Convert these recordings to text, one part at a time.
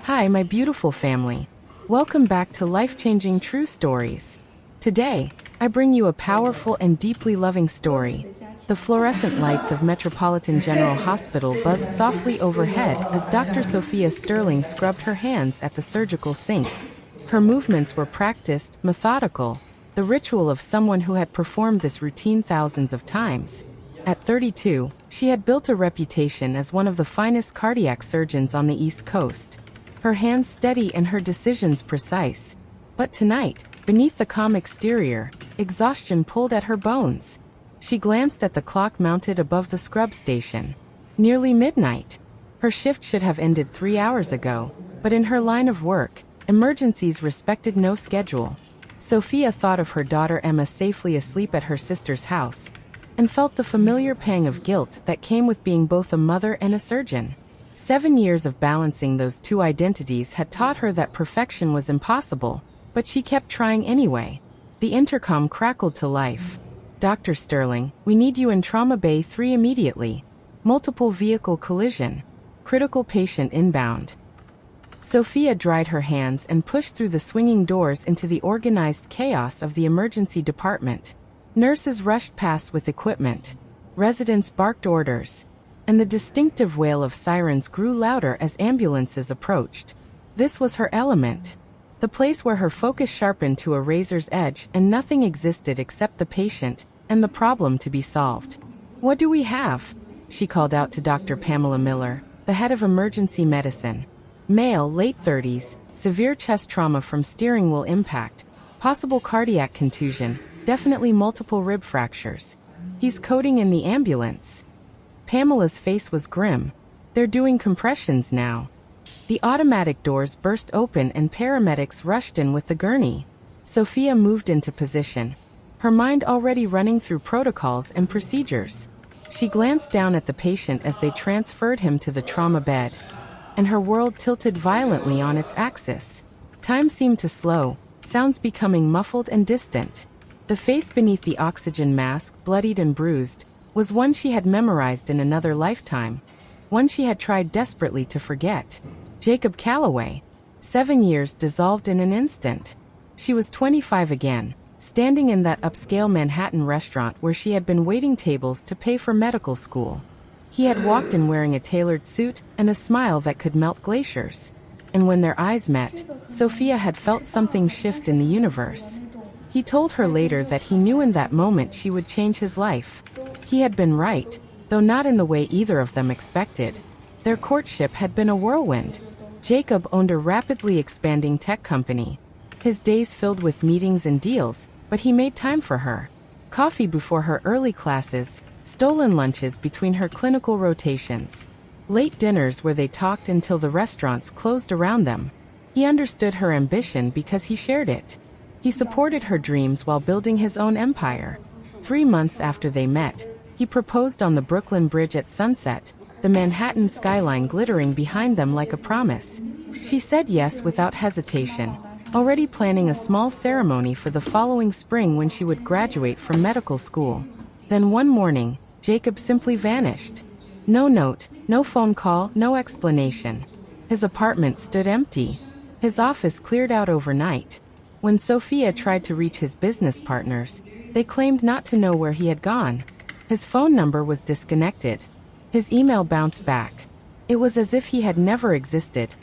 Hi, my beautiful family. Welcome back to Life-Changing True Stories. Today, I bring you a powerful and deeply loving story. The fluorescent lights of Metropolitan General Hospital buzzed softly overhead as Dr. Sophia Sterling scrubbed her hands at the surgical sink. Her movements were practiced, methodical, the ritual of someone who had performed this routine thousands of times. At 32, she had built a reputation as one of the finest cardiac surgeons on the East Coast. Her hands steady and her decisions precise. But tonight, beneath the calm exterior, exhaustion pulled at her bones. She glanced at the clock mounted above the scrub station. Nearly midnight. Her shift should have ended 3 hours ago, but in her line of work, emergencies respected no schedule. Sophia thought of her daughter Emma safely asleep at her sister's house, and felt the familiar pang of guilt that came with being both a mother and a surgeon. 7 years of balancing those two identities had taught her that perfection was impossible, but she kept trying anyway. The intercom crackled to life. "Dr. Sterling, we need you in Trauma Bay 3 immediately. Multiple vehicle collision. Critical patient inbound." Sophia dried her hands and pushed through the swinging doors into the organized chaos of the emergency department. Nurses rushed past with equipment. Residents barked orders, and the distinctive wail of sirens grew louder as ambulances approached. This was her element, the place where her focus sharpened to a razor's edge and nothing existed except the patient and the problem to be solved. "What do we have?" she called out to Dr. Pamela Miller, the head of emergency medicine. "Male, late 30s, severe chest trauma from steering wheel impact, possible cardiac contusion, definitely multiple rib fractures. He's coding in the ambulance." Pamela's face was grim. "They're doing compressions now." The automatic doors burst open and paramedics rushed in with the gurney. Sophia moved into position, her mind already running through protocols and procedures. She glanced down at the patient as they transferred him to the trauma bed, and her world tilted violently on its axis. Time seemed to slow, sounds becoming muffled and distant. The face beneath the oxygen mask, bloodied and bruised, was one she had memorized in another lifetime, one she had tried desperately to forget. Jacob Calloway. 7 years dissolved in an instant. She was 25 again, standing in that upscale Manhattan restaurant where she had been waiting tables to pay for medical school. He had walked in wearing a tailored suit and a smile that could melt glaciers. And when their eyes met, Sophia had felt something shift in the universe. He told her later that he knew in that moment she would change his life. He had been right, though not in the way either of them expected. Their courtship had been a whirlwind. Jacob owned a rapidly expanding tech company, his days filled with meetings and deals, but he made time for her. Coffee before her early classes, stolen lunches between her clinical rotations, late dinners where they talked until the restaurants closed around them. He understood her ambition because he shared it. He supported her dreams while building his own empire. 3 months after they met, he proposed on the Brooklyn Bridge at sunset, the Manhattan skyline glittering behind them like a promise. She said yes without hesitation, already planning a small ceremony for the following spring when she would graduate from medical school. Then one morning, Jacob simply vanished. No note, no phone call, no explanation. His apartment stood empty. His office cleared out overnight. When Sophia tried to reach his business partners, they claimed not to know where he had gone. His phone number was disconnected. His email bounced back. It was as if he had never existed,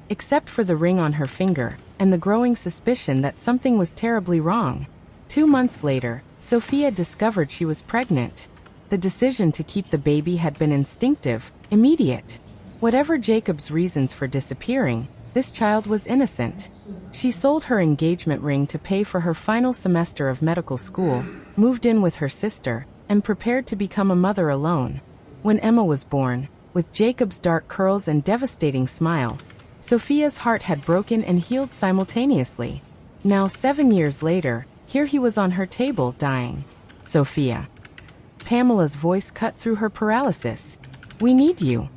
except for the ring on her finger and the growing suspicion that something was terribly wrong. 2 months later, Sophia discovered she was pregnant. The decision to keep the baby had been instinctive, immediate. Whatever Jacob's reasons for disappearing, this child was innocent. She sold her engagement ring to pay for her final semester of medical school, moved in with her sister, and prepared to become a mother alone. When Emma was born, with Jacob's dark curls and devastating smile, Sophia's heart had broken and healed simultaneously. Now 7 years later, here he was on her table, dying. "Sophia." Pamela's voice cut through her paralysis. "We need you."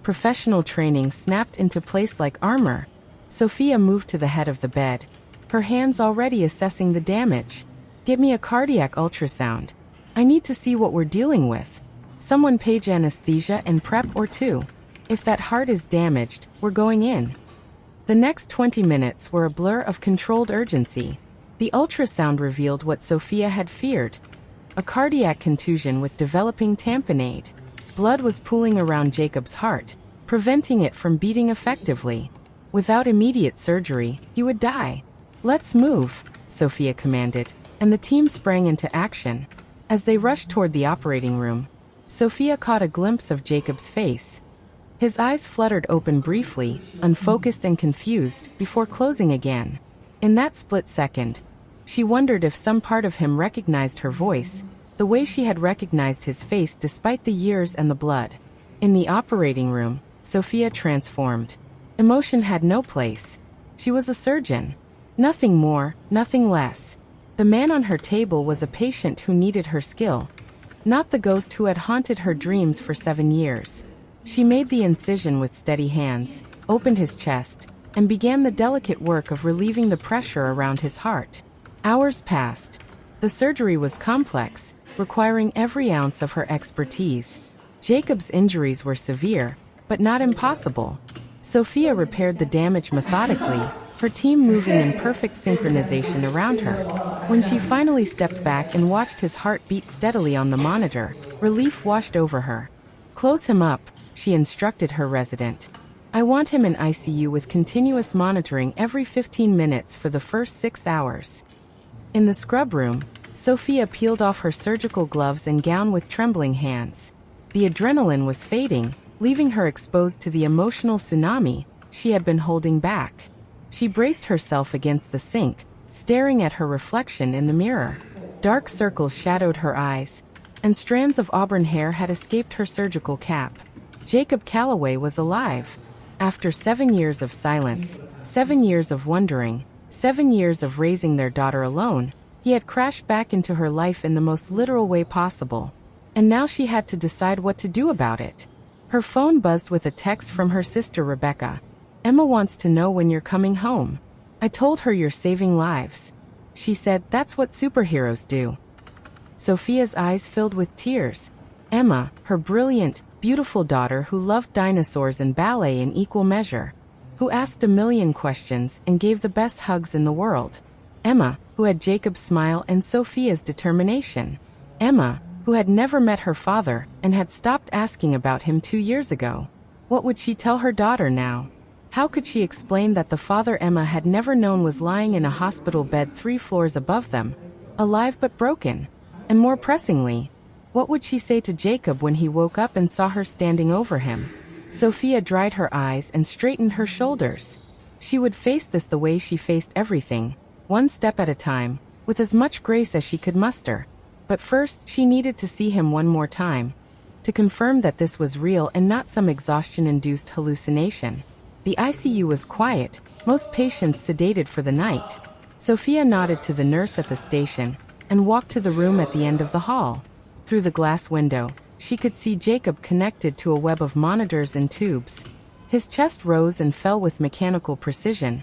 Professional training snapped into place like armor. Sophia moved to the head of the bed, her hands already assessing the damage. "Get me a cardiac ultrasound. I need to see what we're dealing with. Someone page anesthesia and prep or two. If that heart is damaged, we're going in." The next 20 minutes were a blur of controlled urgency. The ultrasound revealed what Sophia had feared: a cardiac contusion with developing tamponade. Blood was pooling around Jacob's heart, preventing it from beating effectively. Without immediate surgery, he would die. "Let's move," Sophia commanded, and the team sprang into action. As they rushed toward the operating room, Sophia caught a glimpse of Jacob's face. His eyes fluttered open briefly, unfocused and confused, before closing again. In that split second, she wondered if some part of him recognized her voice, the way she had recognized his face despite the years and the blood. In the operating room, Sophia transformed. Emotion had no place. She was a surgeon. Nothing more, nothing less. The man on her table was a patient who needed her skill, not the ghost who had haunted her dreams for 7 years. She made the incision with steady hands, opened his chest, and began the delicate work of relieving the pressure around his heart. Hours passed. The surgery was complex, requiring every ounce of her expertise. Jacob's injuries were severe, but not impossible. Sophia repaired the damage methodically, her team moving in perfect synchronization around her. When she finally stepped back and watched his heart beat steadily on the monitor, relief washed over her. "Close him up," she instructed her resident. "I want him in ICU with continuous monitoring every 15 minutes for the first 6 hours." In the scrub room, Sophia peeled off her surgical gloves and gown with trembling hands. The adrenaline was fading, leaving her exposed to the emotional tsunami she had been holding back. She braced herself against the sink, staring at her reflection in the mirror. Dark circles shadowed her eyes, and strands of auburn hair had escaped her surgical cap. Jacob Calloway was alive. After 7 years of silence, 7 years of wondering, 7 years of raising their daughter alone, he had crashed back into her life in the most literal way possible. And now she had to decide what to do about it. Her phone buzzed with a text from her sister Rebecca. "Emma wants to know when you're coming home. I told her you're saving lives." She said, "That's what superheroes do." Sophia's eyes filled with tears. Emma, her brilliant, beautiful daughter who loved dinosaurs and ballet in equal measure, who asked a million questions and gave the best hugs in the world. Emma, who had Jacob's smile and Sophia's determination. Emma, who had never met her father and had stopped asking about him 2 years ago. What would she tell her daughter now? How could she explain that the father Emma had never known was lying in a hospital bed 3 floors above them, alive but broken? And more pressingly, what would she say to Jacob when he woke up and saw her standing over him? Sophia dried her eyes and straightened her shoulders. She would face this the way she faced everything, one step at a time, with as much grace as she could muster. But first, she needed to see him one more time, to confirm that this was real and not some exhaustion-induced hallucination. The ICU was quiet, most patients sedated for the night. Sophia nodded to the nurse at the station and walked to the room at the end of the hall. Through the glass window, she could see Jacob connected to a web of monitors and tubes. His chest rose and fell with mechanical precision,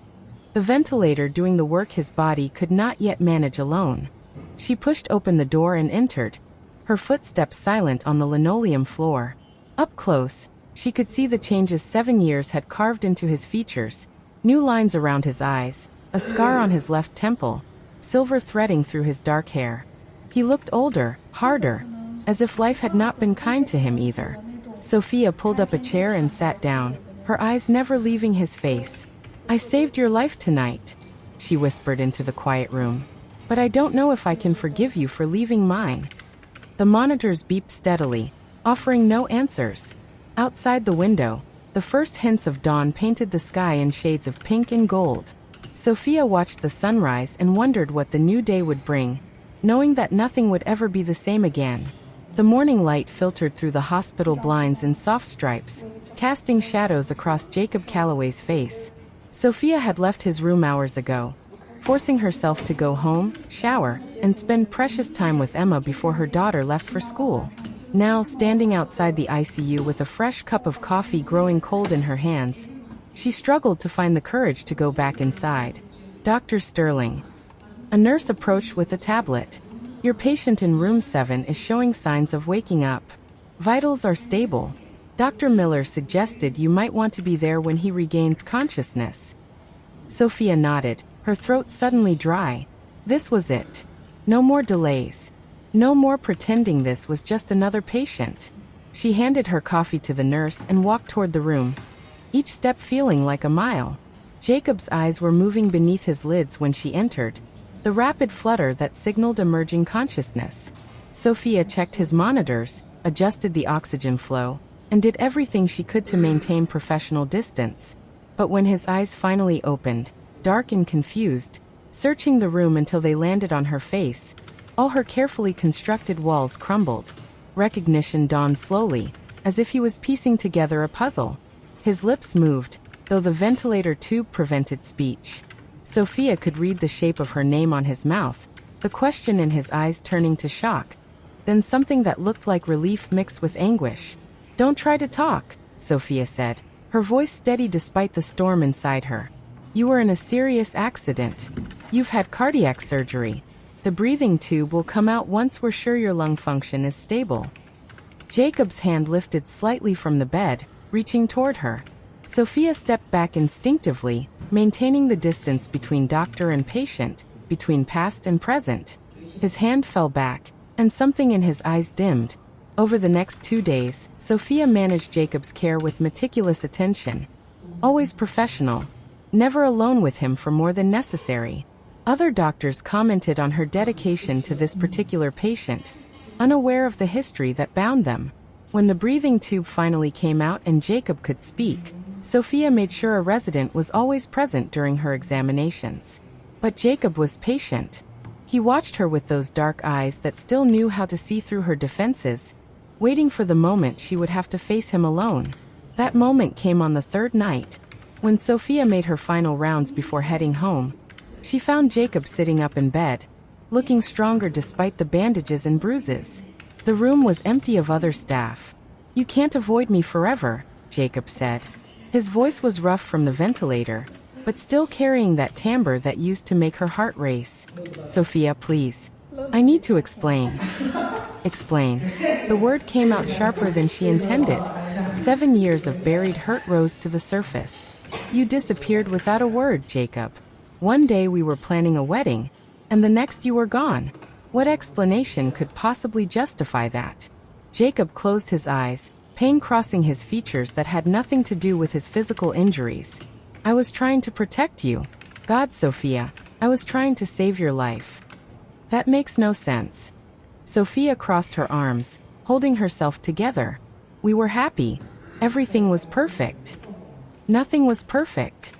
the ventilator doing the work his body could not yet manage alone. She pushed open the door and entered, her footsteps silent on the linoleum floor. Up close, she could see the changes 7 years had carved into his features, new lines around his eyes, a scar on his left temple, silver threading through his dark hair. He looked older, harder, as if life had not been kind to him either. Sophia pulled up a chair and sat down, her eyes never leaving his face. "I saved your life tonight," she whispered into the quiet room. "But I don't know if I can forgive you for leaving mine." The monitors beeped steadily, offering no answers. Outside the window, the first hints of dawn painted the sky in shades of pink and gold. Sophia watched the sunrise and wondered what the new day would bring, knowing that nothing would ever be the same again. The morning light filtered through the hospital blinds in soft stripes, casting shadows across Jacob Calloway's face. Sophia had left his room hours ago, forcing herself to go home, shower, and spend precious time with Emma before her daughter left for school. Now, standing outside the ICU with a fresh cup of coffee growing cold in her hands, she struggled to find the courage to go back inside. "Dr. Sterling." A nurse approached with a tablet. "Your patient in room 7 is showing signs of waking up. Vitals are stable. Dr. Miller suggested you might want to be there when he regains consciousness." Sophia nodded, her throat suddenly dry. This was it. No more delays. No more pretending this was just another patient. She handed her coffee to the nurse and walked toward the room, each step feeling like a mile. Jacob's eyes were moving beneath his lids when she entered, the rapid flutter that signaled emerging consciousness. Sophia checked his monitors, adjusted the oxygen flow, and did everything she could to maintain professional distance. But when his eyes finally opened, dark and confused, searching the room until they landed on her face, all her carefully constructed walls crumbled. Recognition dawned slowly, as if he was piecing together a puzzle. His lips moved, though the ventilator tube prevented speech. Sophia could read the shape of her name on his mouth, the question in his eyes turning to shock. Then something that looked like relief mixed with anguish. "Don't try to talk," Sophia said, her voice steady despite the storm inside her. "You were in a serious accident. You've had cardiac surgery. The breathing tube will come out once we're sure your lung function is stable." Jacob's hand lifted slightly from the bed, reaching toward her. Sophia stepped back instinctively, maintaining the distance between doctor and patient, between past and present. His hand fell back, and something in his eyes dimmed. Over the next 2 days, Sophia managed Jacob's care with meticulous attention. Always professional. Never alone with him for more than necessary. Other doctors commented on her dedication to this particular patient, unaware of the history that bound them. When the breathing tube finally came out and Jacob could speak, Sophia made sure a resident was always present during her examinations. But Jacob was patient. He watched her with those dark eyes that still knew how to see through her defenses, waiting for the moment she would have to face him alone. That moment came on the third night. When Sophia made her final rounds before heading home, she found Jacob sitting up in bed, looking stronger despite the bandages and bruises. The room was empty of other staff. "You can't avoid me forever," Jacob said. His voice was rough from the ventilator, but still carrying that timbre that used to make her heart race. "Sophia, please. I need to explain." Explain. The word came out sharper than she intended. 7 years of buried hurt rose to the surface. "You disappeared without a word, Jacob. One day we were planning a wedding, and the next you were gone. What explanation could possibly justify that?" Jacob closed his eyes, pain crossing his features that had nothing to do with his physical injuries. "I was trying to protect you. God, Sophia, I was trying to save your life." "That makes no sense." Sophia crossed her arms, holding herself together. "We were happy. Everything was perfect." "Nothing was perfect."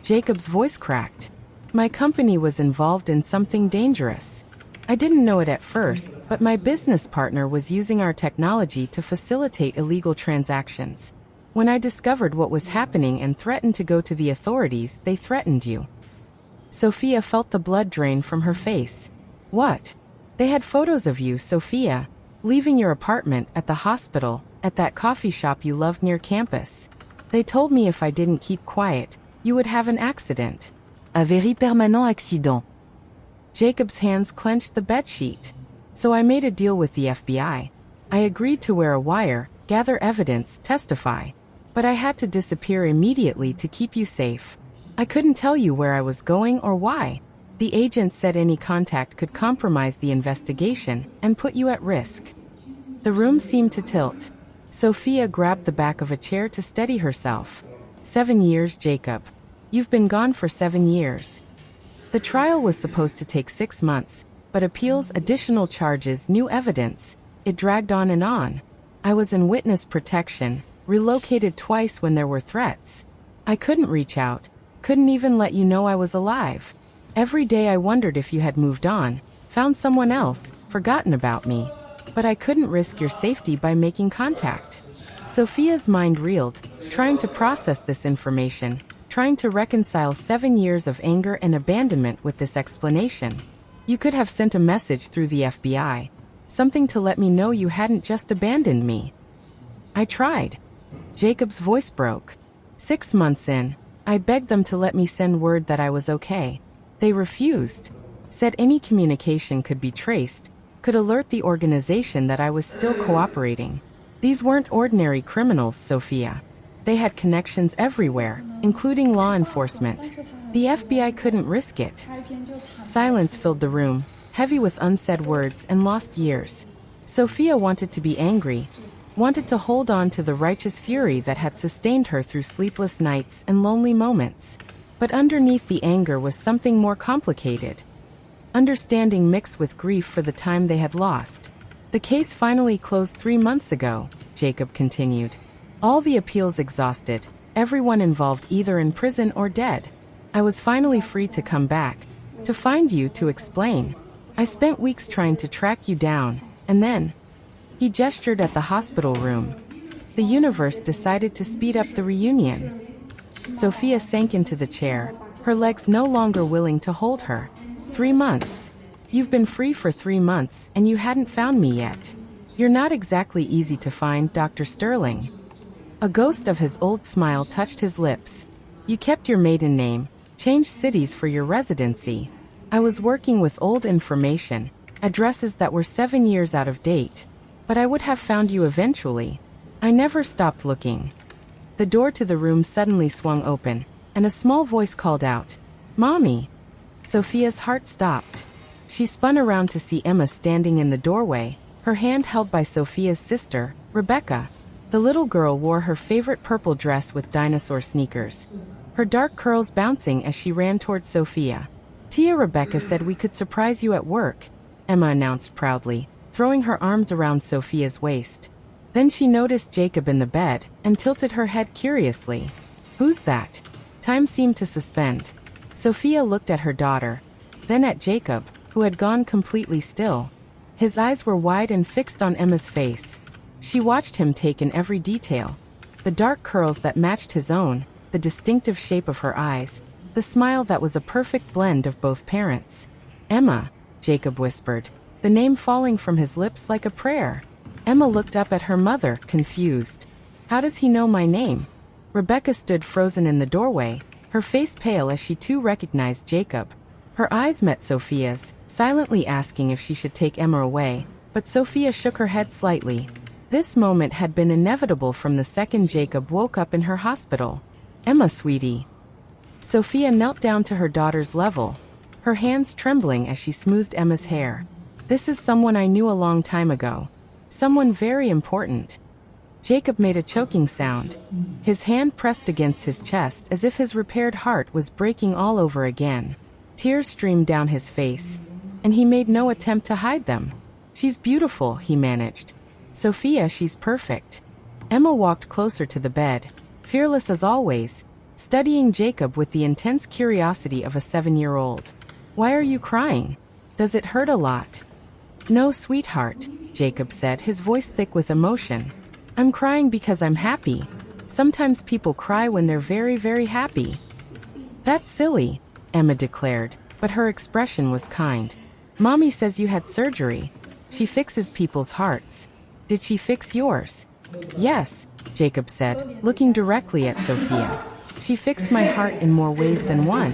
Jacob's voice cracked. "My company was involved in something dangerous. I didn't know it at first, but my business partner was using our technology to facilitate illegal transactions. When I discovered what was happening and threatened to go to the authorities, they threatened you." Sophia felt the blood drain from her face. "What?" "They had photos of you, Sophia, leaving your apartment, at the hospital, at that coffee shop you loved near campus. They told me if I didn't keep quiet, you would have an accident." "Un very permanent accident." Jacob's hands clenched the bedsheet. "So I made a deal with the FBI. I agreed to wear a wire, gather evidence, testify. But I had to disappear immediately to keep you safe. I couldn't tell you where I was going or why. The agent said any contact could compromise the investigation and put you at risk." The room seemed to tilt. Sophia grabbed the back of a chair to steady herself. 7 years, Jacob. You've been gone for 7 years. The trial was supposed to take 6 months, but appeals, additional charges, new evidence. It dragged on and on. I was in witness protection, relocated twice when there were threats. I couldn't reach out, couldn't even let you know I was alive. Every day I wondered if you had moved on, found someone else, forgotten about me. But I couldn't risk your safety by making contact. Sophia's mind reeled, trying to process this information, trying to reconcile 7 years of anger and abandonment with this explanation. You could have sent a message through the FBI, something to let me know you hadn't just abandoned me. I tried. Jacob's voice broke. 6 months in, I begged them to let me send word that I was okay. They refused. Said any communication could be traced, could alert the organization that I was still cooperating. These weren't ordinary criminals, Sophia. They had connections everywhere, including law enforcement. The FBI couldn't risk it. Silence filled the room, heavy with unsaid words and lost years. Sophia wanted to be angry, wanted to hold on to the righteous fury that had sustained her through sleepless nights and lonely moments. But underneath the anger was something more complicated. Understanding mixed with grief for the time they had lost. The case finally closed 3 months ago, Jacob continued. All the appeals exhausted, everyone involved either in prison or dead. I was finally free to come back, to find you, to explain. I spent weeks trying to track you down, and then... He gestured at the hospital room. The universe decided to speed up the reunion. Sophia sank into the chair, her legs no longer willing to hold her. 3 months. You've been free for 3 months and you hadn't found me yet. You're not exactly easy to find, Dr. Sterling. A ghost of his old smile touched his lips. You kept your maiden name, changed cities for your residency. I was working with old information, addresses that were 7 years out of date. But I would have found you eventually. I never stopped looking. The door to the room suddenly swung open, and a small voice called out, "Mommy!" Sophia's heart stopped. She spun around to see Emma standing in the doorway, her hand held by Sophia's sister, Rebecca. The little girl wore her favorite purple dress with dinosaur sneakers, her dark curls bouncing as she ran toward Sophia. "Tia, Rebecca said we could surprise you at work," Emma announced proudly, throwing her arms around Sophia's waist. Then she noticed Jacob in the bed and tilted her head curiously. "Who's that?" Time seemed to suspend. Sophia looked at her daughter, then at Jacob, who had gone completely still. His eyes were wide and fixed on Emma's face. She watched him take in every detail. The dark curls that matched his own, the distinctive shape of her eyes, the smile that was a perfect blend of both parents. "Emma," Jacob whispered, the name falling from his lips like a prayer. Emma looked up at her mother, confused. "How does he know my name?" Rebecca stood frozen in the doorway, her face pale as she too recognized Jacob. Her eyes met Sophia's, silently asking if she should take Emma away, but Sophia shook her head slightly. This moment had been inevitable from the second Jacob woke up in her hospital. "Emma, sweetie." Sophia knelt down to her daughter's level, her hands trembling as she smoothed Emma's hair. "This is someone I knew a long time ago. Someone very important." Jacob made a choking sound. His hand pressed against his chest as if his repaired heart was breaking all over again. Tears streamed down his face, and he made no attempt to hide them. "She's beautiful," he managed. "Sophia, she's perfect." Emma walked closer to the bed, fearless as always, studying Jacob with the intense curiosity of a 7-year-old. "Why are you crying? Does it hurt a lot?" "No, sweetheart," Jacob said, his voice thick with emotion. "I'm crying because I'm happy. Sometimes people cry when they're very, very happy." "That's silly," Emma declared, but her expression was kind. "Mommy says you had surgery. She fixes people's hearts. Did she fix yours?" "Yes," Jacob said, looking directly at Sophia. "She fixed my heart in more ways than one."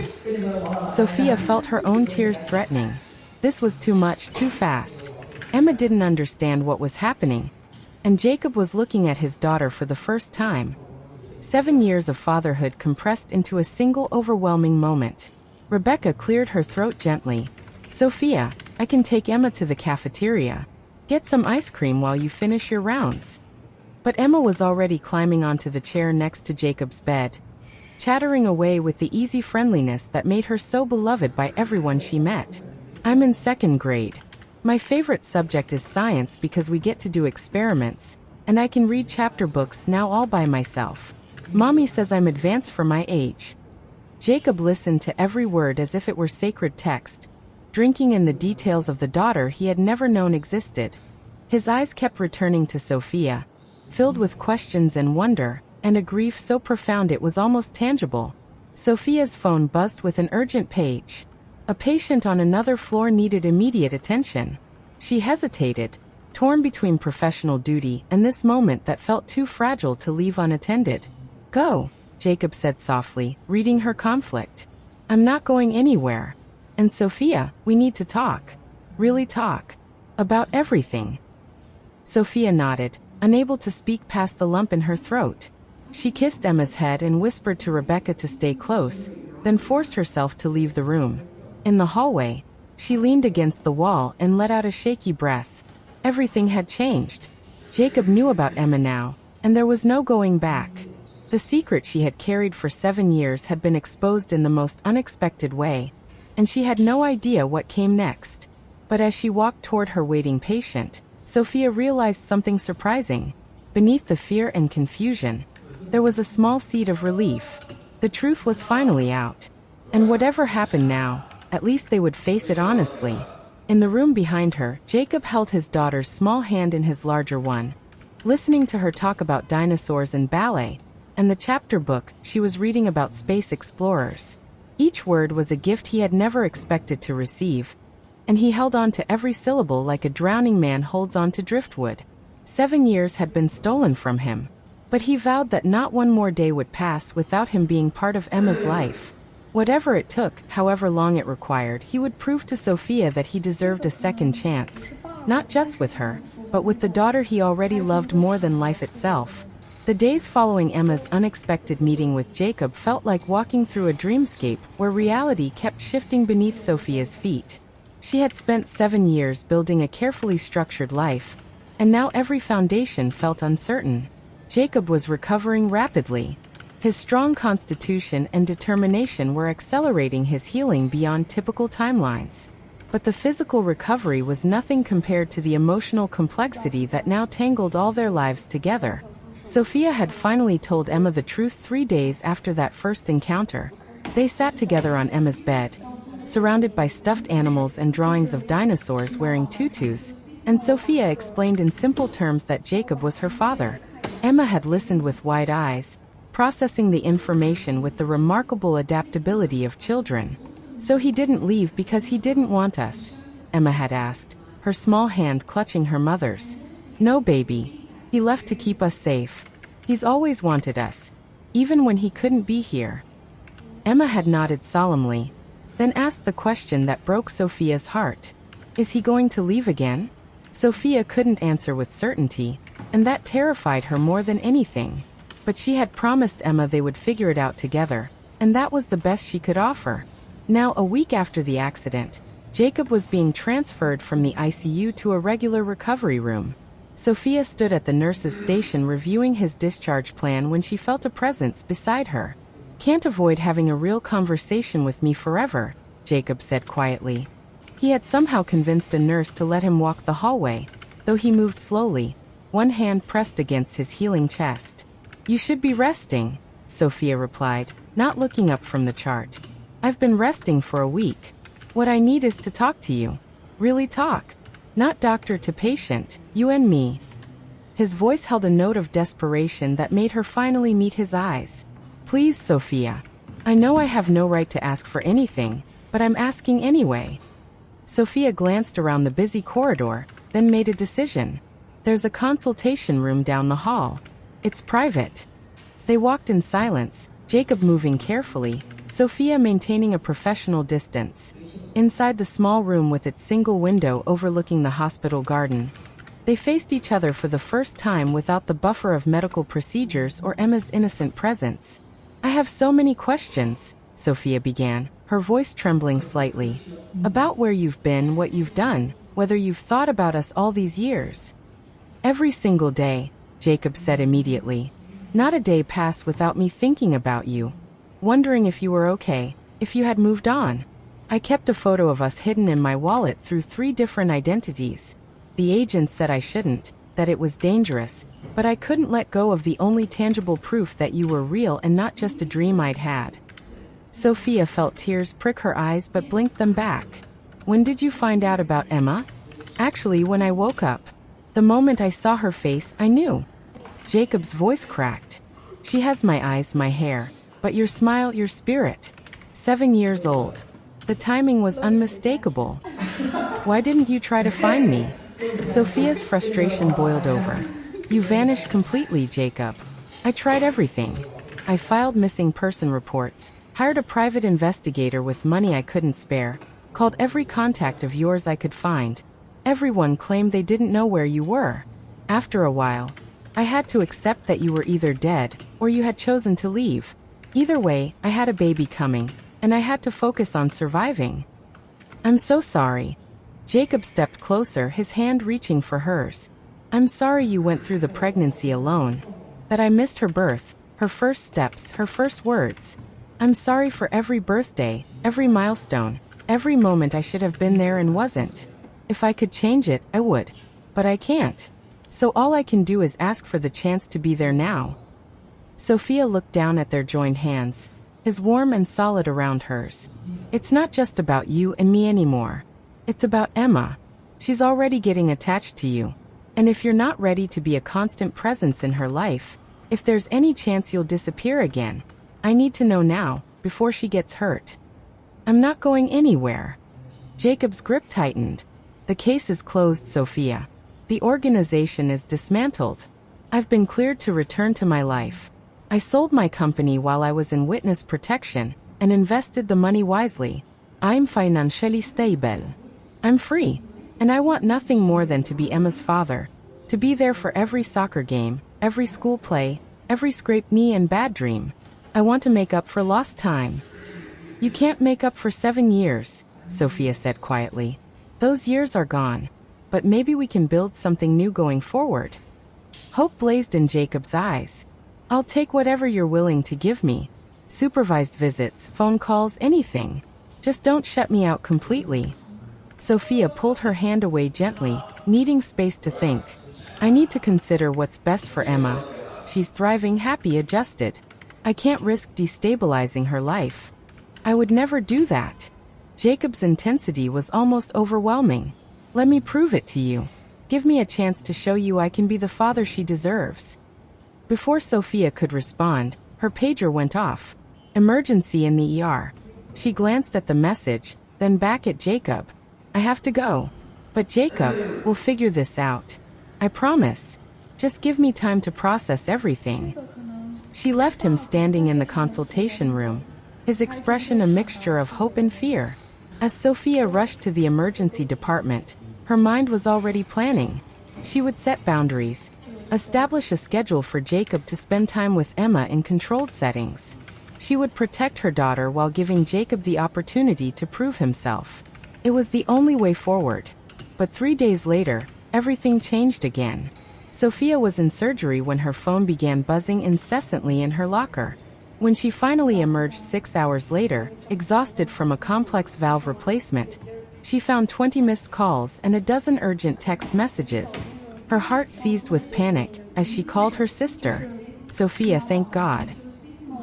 Sophia felt her own tears threatening. This was too much, too fast. Emma didn't understand what was happening, and Jacob was looking at his daughter for the first time. 7 years of fatherhood compressed into a single overwhelming moment. Rebecca cleared her throat gently. "Sophia, I can take Emma to the cafeteria. Get some ice cream while you finish your rounds." But Emma was already climbing onto the chair next to Jacob's bed, chattering away with the easy friendliness that made her so beloved by everyone she met. "I'm in 2nd grade. My favorite subject is science because we get to do experiments, and I can read chapter books now all by myself. Mommy says I'm advanced for my age." Jacob listened to every word as if it were sacred text, drinking in the details of the daughter he had never known existed. His eyes kept returning to Sophia, filled with questions and wonder, and a grief so profound it was almost tangible. Sophia's phone buzzed with an urgent page. A patient on another floor needed immediate attention. She hesitated, torn between professional duty and this moment that felt too fragile to leave unattended. "Go," Jacob said softly, reading her conflict. "I'm not going anywhere. And Sophia, we need to talk. Really talk. About everything." Sophia nodded, unable to speak past the lump in her throat. She kissed Emma's head and whispered to Rebecca to stay close, then forced herself to leave the room. In the hallway, she leaned against the wall and let out a shaky breath. Everything had changed. Jacob knew about Emma now, and there was no going back. The secret she had carried for 7 years had been exposed in the most unexpected way, and she had no idea what came next. But as she walked toward her waiting patient, Sophia realized something surprising. Beneath the fear and confusion, there was a small seed of relief. The truth was finally out. And whatever happened now, at least they would face it honestly. In the room behind her, Jacob held his daughter's small hand in his larger one, listening to her talk about dinosaurs and ballet, and the chapter book she was reading about space explorers. Each word was a gift he had never expected to receive, and he held on to every syllable like a drowning man holds on to driftwood. 7 years had been stolen from him, but he vowed that not one more day would pass without him being part of Emma's life. Whatever it took, however long it required, he would prove to Sophia that he deserved a second chance, not just with her, but with the daughter he already loved more than life itself. The days following Emma's unexpected meeting with Jacob felt like walking through a dreamscape where reality kept shifting beneath Sophia's feet. She had spent 7 years building a carefully structured life, and now every foundation felt uncertain. Jacob was recovering rapidly. His strong constitution and determination were accelerating his healing beyond typical timelines. But the physical recovery was nothing compared to the emotional complexity that now tangled all their lives together. Sophia had finally told Emma the truth 3 days after that first encounter. They sat together on Emma's bed, surrounded by stuffed animals and drawings of dinosaurs wearing tutus, and Sophia explained in simple terms that Jacob was her father. Emma had listened with wide eyes, processing the information with the remarkable adaptability of children. "So he didn't leave because he didn't want us?" Emma had asked, her small hand clutching her mother's. "No, baby. He left to keep us safe. He's always wanted us, even when he couldn't be here." Emma had nodded solemnly, then asked the question that broke Sophia's heart. "Is he going to leave again?" Sophia couldn't answer with certainty, and that terrified her more than anything. But she had promised Emma they would figure it out together, and that was the best she could offer. Now, a week after the accident, Jacob was being transferred from the ICU to a regular recovery room. Sophia stood at the nurse's station reviewing his discharge plan when she felt a presence beside her. "Can't avoid having a real conversation with me forever," Jacob said quietly. He had somehow convinced a nurse to let him walk the hallway, though he moved slowly, one hand pressed against his healing chest. "You should be resting," Sophia replied, not looking up from the chart. "I've been resting for a week. What I need is to talk to you. Really talk. Not doctor to patient, you and me." His voice held a note of desperation that made her finally meet his eyes. "Please, Sophia. I know I have no right to ask for anything, but I'm asking anyway." Sophia glanced around the busy corridor, then made a decision. "There's a consultation room down the hall. It's private." They walked in silence, Jacob moving carefully, Sophia maintaining a professional distance. Inside the small room with its single window overlooking the hospital garden, they faced each other for the first time without the buffer of medical procedures or Emma's innocent presence. "I have so many questions," Sophia began, her voice trembling slightly. "About where you've been, what you've done, whether you've thought about us all these years." "Every single day," Jacob said immediately. "Not a day passed without me thinking about you, wondering if you were okay, if you had moved on. I kept a photo of us hidden in my wallet through 3 different identities. The agent said I shouldn't, that it was dangerous, but I couldn't let go of the only tangible proof that you were real and not just a dream I'd had." Sophia felt tears prick her eyes but blinked them back. "When did you find out about Emma?" "Actually, when I woke up. The moment I saw her face, I knew." Jacob's voice cracked. "She has my eyes, my hair, but your smile, your spirit. 7 years old. The timing was unmistakable. Why didn't you try to find me?" Sophia's frustration boiled over. "You vanished completely, Jacob. I tried everything. I filed missing person reports, hired a private investigator with money I couldn't spare, called every contact of yours I could find. Everyone claimed they didn't know where you were. After a while, I had to accept that you were either dead or you had chosen to leave. Either way, I had a baby coming, and I had to focus on surviving. I'm so sorry. Jacob stepped closer, his hand reaching for hers. I'm sorry you went through the pregnancy alone. That I missed her birth, her first steps, her first words. I'm sorry for every birthday, every milestone, every moment I should have been there and wasn't. If I could change it, I would. But I can't. So all I can do is ask for the chance to be there now. Sophia looked down at their joined hands, his warm and solid around hers. It's not just about you and me anymore. It's about Emma. She's already getting attached to you. And if you're not ready to be a constant presence in her life, if there's any chance you'll disappear again, I need to know now, before she gets hurt. I'm not going anywhere. Jacob's grip tightened. The case is closed, Sophia. The organization is dismantled. I've been cleared to return to my life. I sold my company while I was in witness protection and invested the money wisely. I'm financially stable. I'm free, and I want nothing more than to be Emma's father, to be there for every soccer game, every school play, every scraped knee and bad dream. I want to make up for lost time. You can't make up for 7 years, Sophia said quietly. Those years are gone, but maybe we can build something new going forward. Hope blazed in Jacob's eyes. I'll take whatever you're willing to give me. Supervised visits, phone calls, anything. Just don't shut me out completely. Sophia pulled her hand away gently, needing space to think. I need to consider what's best for Emma. She's thriving, happy, adjusted. I can't risk destabilizing her life. I would never do that. Jacob's intensity was almost overwhelming. Let me prove it to you. Give me a chance to show you I can be the father she deserves. Before Sophia could respond, her pager went off. Emergency in the ER. She glanced at the message, then back at Jacob. I have to go. But Jacob, we'll figure this out. I promise. Just give me time to process everything. She left him standing in the consultation room, his expression a mixture of hope and fear. As Sophia rushed to the emergency department, her mind was already planning. She would set boundaries, establish a schedule for Jacob to spend time with Emma in controlled settings. She would protect her daughter while giving Jacob the opportunity to prove himself. It was the only way forward. But 3 days later, everything changed again. Sophia was in surgery when her phone began buzzing incessantly in her locker. When she finally emerged 6 hours later, exhausted from a complex valve replacement, she found 20 missed calls and a dozen urgent text messages. Her heart seized with panic as she called her sister. Sophia, thank God.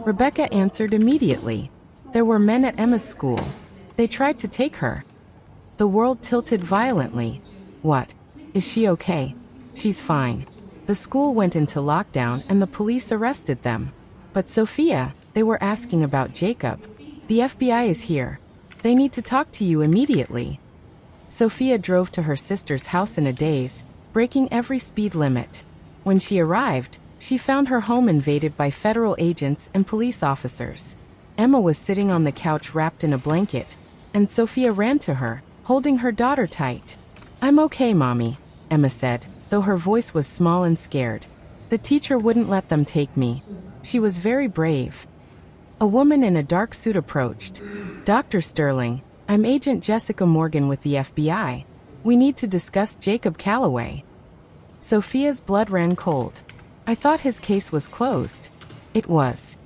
Rebecca answered immediately. There were men at Emma's school. They tried to take her. The world tilted violently. What? Is she okay? She's fine. The school went into lockdown and the police arrested them. But Sophia, they were asking about Jacob. The FBI is here. They need to talk to you immediately. Sophia drove to her sister's house in a daze, breaking every speed limit. When she arrived, she found her home invaded by federal agents and police officers. Emma was sitting on the couch wrapped in a blanket, and Sophia ran to her, holding her daughter tight. I'm okay, Mommy, Emma said, though her voice was small and scared. The teacher wouldn't let them take me. She was very brave. A woman in a dark suit approached. Dr. Sterling, I'm Agent Jessica Morgan with the FBI. We need to discuss Jacob Calloway. Sophia's blood ran cold. I thought his case was closed. It was.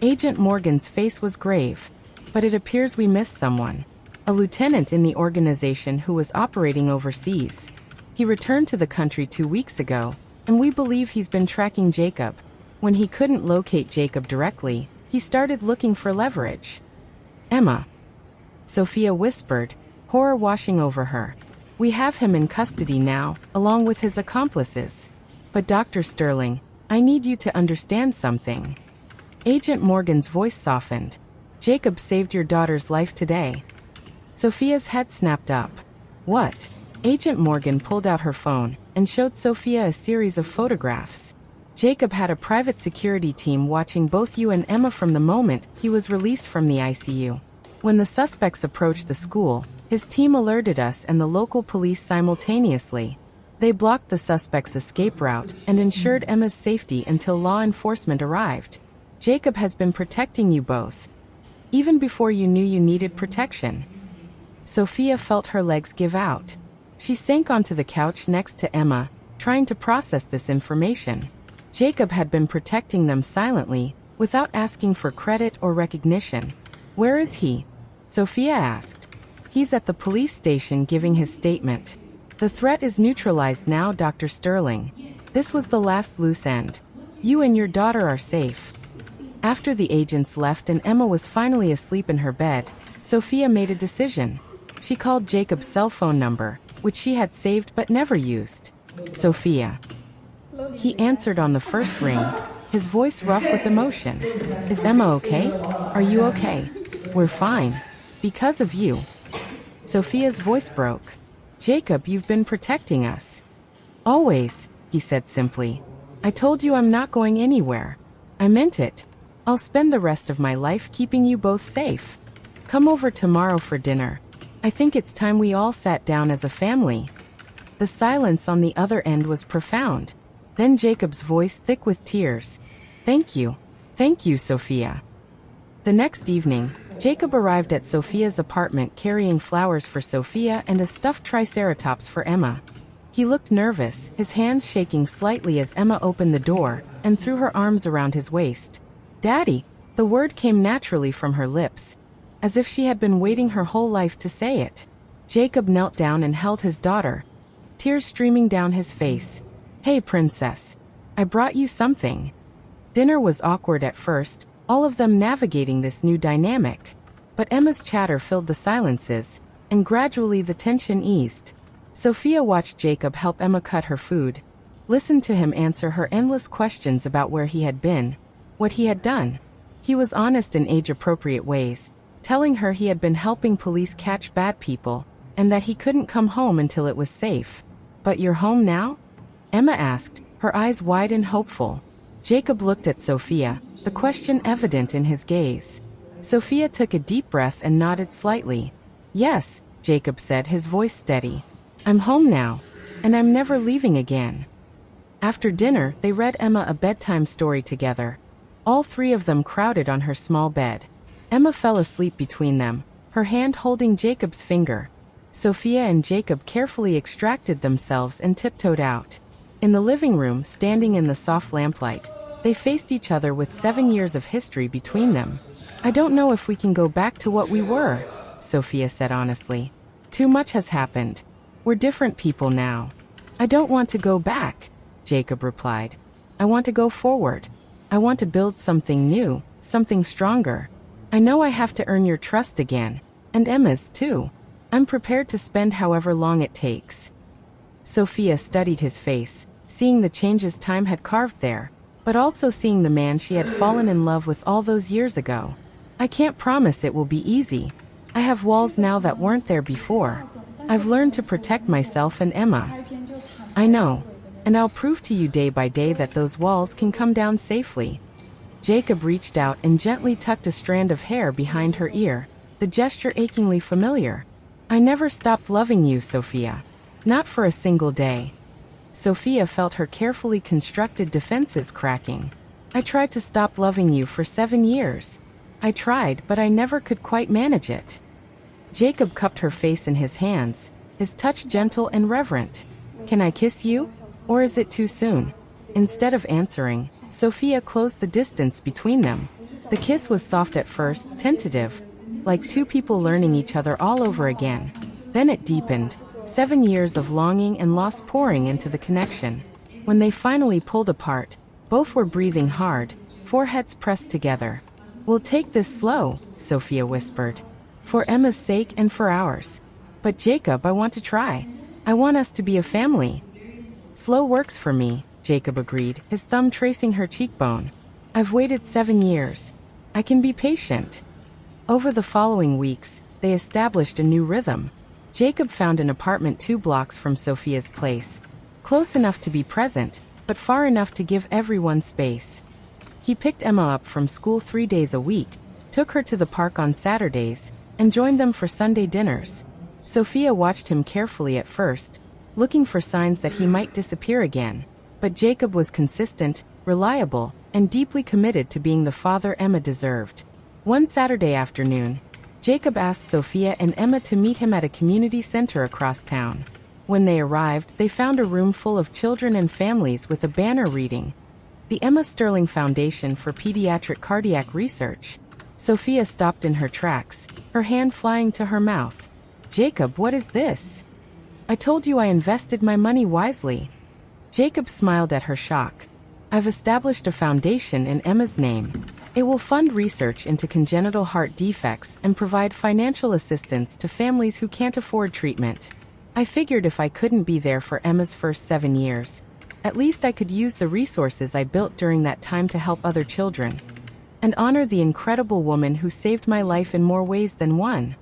Agent Morgan's face was grave. But it appears we missed someone. A lieutenant in the organization who was operating overseas. He returned to the country 2 weeks ago, and we believe he's been tracking Jacob. When he couldn't locate Jacob directly, he started looking for leverage. Emma. Sophia whispered, horror washing over her. We have him in custody now, along with his accomplices. But Dr. Sterling, I need you to understand something. Agent Morgan's voice softened. Jacob saved your daughter's life today. Sophia's head snapped up. What? Agent Morgan pulled out her phone and showed Sophia a series of photographs. Jacob had a private security team watching both you and Emma from the moment he was released from the ICU. When the suspects approached the school, his team alerted us and the local police simultaneously. They blocked the suspect's escape route and ensured Emma's safety until law enforcement arrived. Jacob has been protecting you both. even before you knew you needed protection. Sophia felt her legs give out. She sank onto the couch next to Emma, trying to process this information. Jacob had been protecting them silently, without asking for credit or recognition. "Where is he?" Sophia asked. "He's at the police station giving his statement. The threat is neutralized now, Dr. Sterling. This was the last loose end. You and your daughter are safe." After the agents left and Emma was finally asleep in her bed, Sophia made a decision. She called Jacob's cell phone number, which she had saved but never used. "Sophia." He answered on the first ring, his voice rough with emotion. "Is Emma okay? Are you okay?" "We're fine. Because of you." Sophia's voice broke. "Jacob, you've been protecting us." "Always," he said simply. "I told you I'm not going anywhere. I meant it. I'll spend the rest of my life keeping you both safe. Come over tomorrow for dinner. I think it's time we all sat down as a family." The silence on the other end was profound. Then Jacob's voice thick with tears. "Thank you. Thank you, Sophia." The next evening, Jacob arrived at Sophia's apartment carrying flowers for Sophia and a stuffed triceratops for Emma. He looked nervous, his hands shaking slightly as Emma opened the door and threw her arms around his waist. "Daddy," the word came naturally from her lips, as if she had been waiting her whole life to say it. Jacob knelt down and held his daughter, tears streaming down his face. "Hey, princess. I brought you something." Dinner was awkward at first, all of them navigating this new dynamic. But Emma's chatter filled the silences, and gradually the tension eased. Sophia watched Jacob help Emma cut her food, listened to him answer her endless questions about where he had been, what he had done. He was honest in age-appropriate ways, telling her he had been helping police catch bad people, and that he couldn't come home until it was safe. "But you're home now?" Emma asked, her eyes wide and hopeful. Jacob looked at Sophia, the question evident in his gaze. Sophia took a deep breath and nodded slightly. "Yes," Jacob said, his voice steady. "I'm home now, and I'm never leaving again." After dinner, they read Emma a bedtime story together. All three of them crowded on her small bed. Emma fell asleep between them, her hand holding Jacob's finger. Sophia and Jacob carefully extracted themselves and tiptoed out. In the living room, standing in the soft lamplight, they faced each other with 7 years of history between them. "I don't know if we can go back to what we were," Sophia said honestly. "Too much has happened. We're different people now." "I don't want to go back," Jacob replied. "I want to go forward. I want to build something new, something stronger. I know I have to earn your trust again, and Emma's too. I'm prepared to spend however long it takes." Sophia studied his face, seeing the changes time had carved there, but also seeing the man she had fallen in love with all those years ago. "I can't promise it will be easy. I have walls now that weren't there before. I've learned to protect myself and Emma. I know, and I'll prove to you day by day that those walls can come down safely." Jacob reached out and gently tucked a strand of hair behind her ear, the gesture achingly familiar. "I never stopped loving you, Sophia. Not for a single day." Sophia felt her carefully constructed defenses cracking. "I tried to stop loving you for 7 years. I tried, but I never could quite manage it." Jacob cupped her face in his hands, his touch gentle and reverent. "Can I kiss you? Or is it too soon?" Instead of answering, Sophia closed the distance between them. The kiss was soft at first, tentative, like two people learning each other all over again. Then it deepened, 7 years of longing and loss pouring into the connection. When they finally pulled apart, both were breathing hard, foreheads pressed together. "We'll take this slow," Sophia whispered. "For Emma's sake and for ours. But Jacob, I want to try. I want us to be a family." "Slow works for me," Jacob agreed, his thumb tracing her cheekbone. "I've waited 7 years. I can be patient." Over the following weeks, they established a new rhythm. Jacob found an apartment 2 blocks from Sophia's place, close enough to be present, but far enough to give everyone space. He picked Emma up from school 3 days a week, took her to the park on Saturdays, and joined them for Sunday dinners. Sophia watched him carefully at first, looking for signs that he might disappear again, but Jacob was consistent, reliable, and deeply committed to being the father Emma deserved. One Saturday afternoon, Jacob asked Sophia and Emma to meet him at a community center across town. When they arrived, they found a room full of children and families with a banner reading, "The Emma Sterling Foundation for Pediatric Cardiac Research." Sophia stopped in her tracks, her hand flying to her mouth. "Jacob, what is this? I told you I invested my money wisely." Jacob smiled at her shock. "I've established a foundation in Emma's name. It will fund research into congenital heart defects and provide financial assistance to families who can't afford treatment. I figured if I couldn't be there for Emma's first 7 years, at least I could use the resources I built during that time to help other children and honor the incredible woman who saved my life in more ways than one."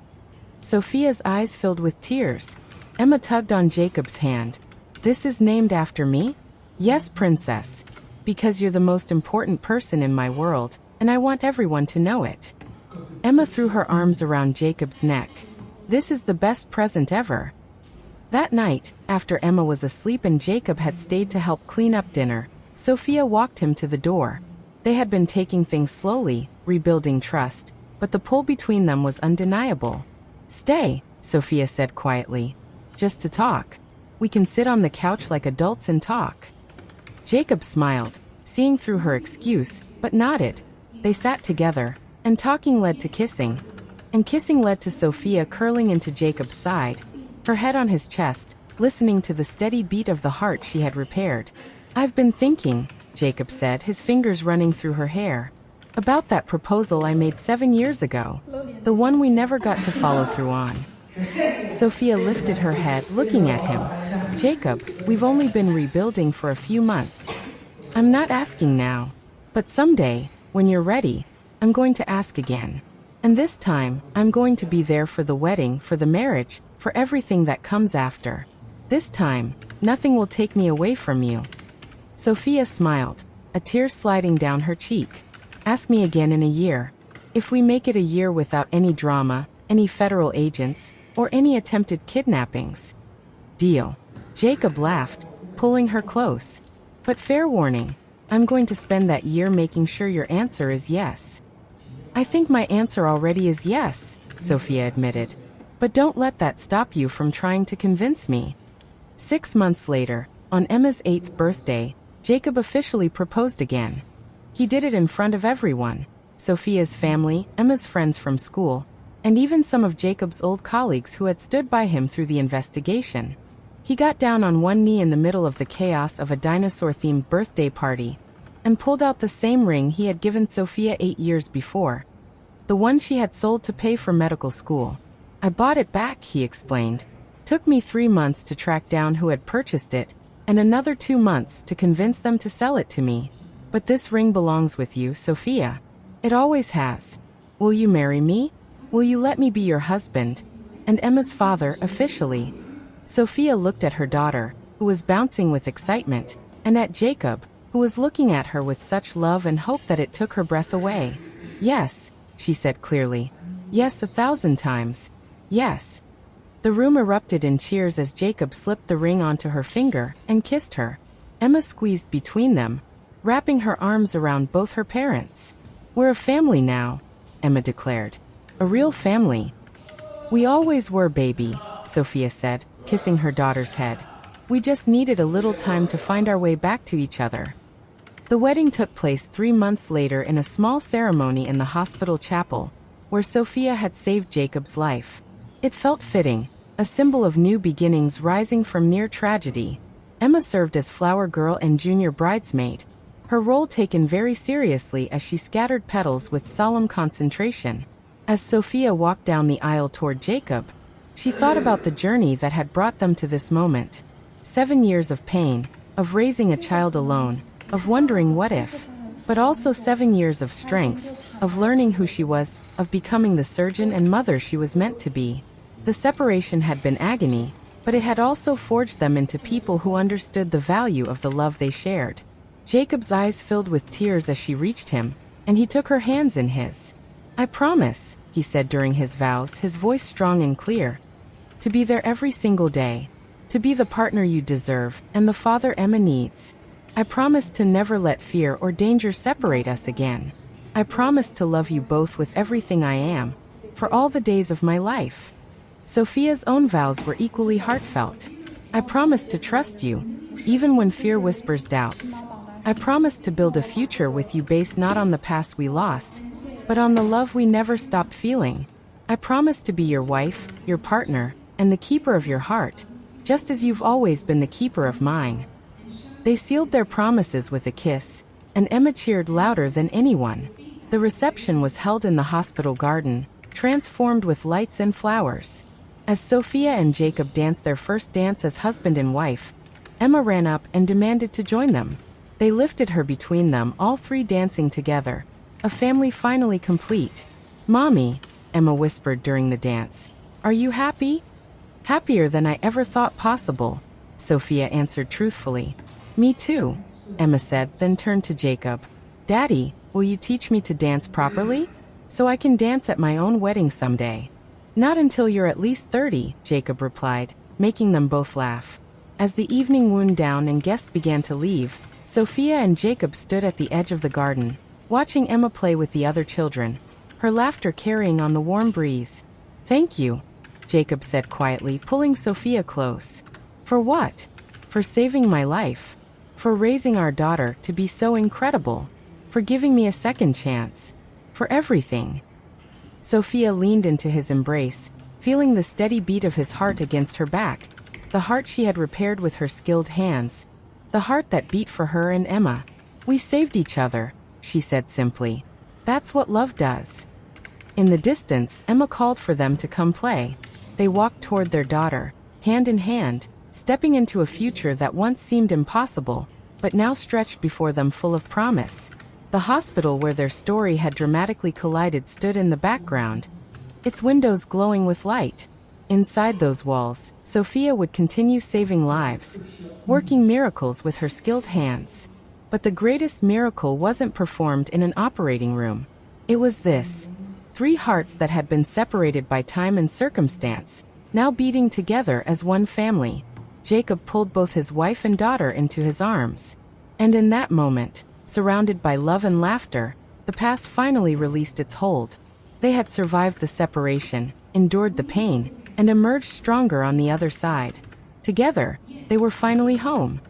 Sophia's eyes filled with tears. Emma tugged on Jacob's hand. "This is named after me?" "Yes, princess. Because you're the most important person in my world, and I want everyone to know it." Emma threw her arms around Jacob's neck. "This is the best present ever." That night, after Emma was asleep and Jacob had stayed to help clean up dinner, Sophia walked him to the door. They had been taking things slowly, rebuilding trust, but the pull between them was undeniable. "Stay," Sophia said quietly. "Just to talk. We can sit on the couch like adults and talk." Jacob smiled, seeing through her excuse, but nodded. They sat together, and talking led to kissing. And kissing led to Sophia curling into Jacob's side, her head on his chest, listening to the steady beat of the heart she had repaired. "I've been thinking," Jacob said, his fingers running through her hair, "about that proposal I made 7 years ago, the one we never got to follow through on." Sophia lifted her head, looking at him. "Jacob, we've only been rebuilding for a few months. I'm not asking now, but someday, when you're ready, I'm going to ask again. And this time, I'm going to be there for the wedding, for the marriage, for everything that comes after. This time, nothing will take me away from you." Sophia smiled, a tear sliding down her cheek. "Ask me again in a year. If we make it a year without any drama, any federal agents, or any attempted kidnappings." "Deal." Jacob laughed, pulling her close. "But fair warning, I'm going to spend that year making sure your answer is yes." "I think my answer already is yes," Sophia admitted. "But don't let that stop you from trying to convince me." 6 months later, on Emma's 8th birthday, Jacob officially proposed again. He did it in front of everyone: Sophia's family, Emma's friends from school, and even some of Jacob's old colleagues who had stood by him through the investigation. He got down on one knee in the middle of the chaos of a dinosaur-themed birthday party and pulled out the same ring he had given Sophia 8 years before, the one she had sold to pay for medical school. "I bought it back," he explained. "Took me 3 months to track down who had purchased it, and another 2 months to convince them to sell it to me. But this ring belongs with you, Sophia. It always has. Will you marry me? Will you let me be your husband and Emma's father officially?" Sophia looked at her daughter, who was bouncing with excitement, and at Jacob, who was looking at her with such love and hope that it took her breath away. "Yes," she said clearly. "Yes, 1,000 times. Yes." The room erupted in cheers as Jacob slipped the ring onto her finger and kissed her. Emma squeezed between them, wrapping her arms around both her parents. "We're a family now," Emma declared. "A real family." "We always were, baby," Sophia said, kissing her daughter's head. "We just needed a little time to find our way back to each other." The wedding took place 3 months later in a small ceremony in the hospital chapel, where Sophia had saved Jacob's life. It felt fitting, a symbol of new beginnings rising from near tragedy. Emma served as flower girl and junior bridesmaid, her role taken very seriously as she scattered petals with solemn concentration. As Sophia walked down the aisle toward Jacob, she thought about the journey that had brought them to this moment. 7 years of pain, of raising a child alone, of wondering what if, but also 7 years of strength, of learning who she was, of becoming the surgeon and mother she was meant to be. The separation had been agony, but it had also forged them into people who understood the value of the love they shared. Jacob's eyes filled with tears as she reached him, and he took her hands in his. "I promise," he said during his vows, his voice strong and clear, "to be there every single day, to be the partner you deserve and the father Emma needs. I promise to never let fear or danger separate us again." I promise to love you both with everything I am, for all the days of my life. Sophia's own vows were equally heartfelt. I promise to trust you, even when fear whispers doubts. I promise to build a future with you based not on the past we lost, but on the love we never stopped feeling. I promise to be your wife, your partner, and the keeper of your heart, just as you've always been the keeper of mine. They sealed their promises with a kiss, and Emma cheered louder than anyone. The reception was held in the hospital garden, transformed with lights and flowers. As Sophia and Jacob danced their first dance as husband and wife, Emma ran up and demanded to join them. They lifted her between them, all three dancing together. A family finally complete. "Mommy," Emma whispered during the dance, "are you happy?" "Happier than I ever thought possible," Sophia answered truthfully. "Me too," Emma said, then turned to Jacob. "Daddy, will you teach me to dance properly? So I can dance at my own wedding someday." "Not until you're at least 30, Jacob replied, making them both laugh. As the evening wound down and guests began to leave, Sophia and Jacob stood at the edge of the garden, watching Emma play with the other children, her laughter carrying on the warm breeze. "Thank you," Jacob said quietly, pulling Sophia close. "For what?" "For saving my life. For raising our daughter to be so incredible. For giving me a second chance. For everything." Sophia leaned into his embrace, feeling the steady beat of his heart against her back, the heart she had repaired with her skilled hands, the heart that beat for her and Emma. "We saved each other," she said simply. "That's what love does." In the distance, Emma called for them to come play. They walked toward their daughter, hand in hand, stepping into a future that once seemed impossible, but now stretched before them full of promise. The hospital where their story had dramatically collided stood in the background, its windows glowing with light. Inside those walls, Sophia would continue saving lives, working miracles with her skilled hands. But the greatest miracle wasn't performed in an operating room. It was this: three hearts that had been separated by time and circumstance, now beating together as one family. Jacob pulled both his wife and daughter into his arms. And in that moment, surrounded by love and laughter, the past finally released its hold. They had survived the separation, endured the pain, and emerged stronger on the other side. Together, they were finally home.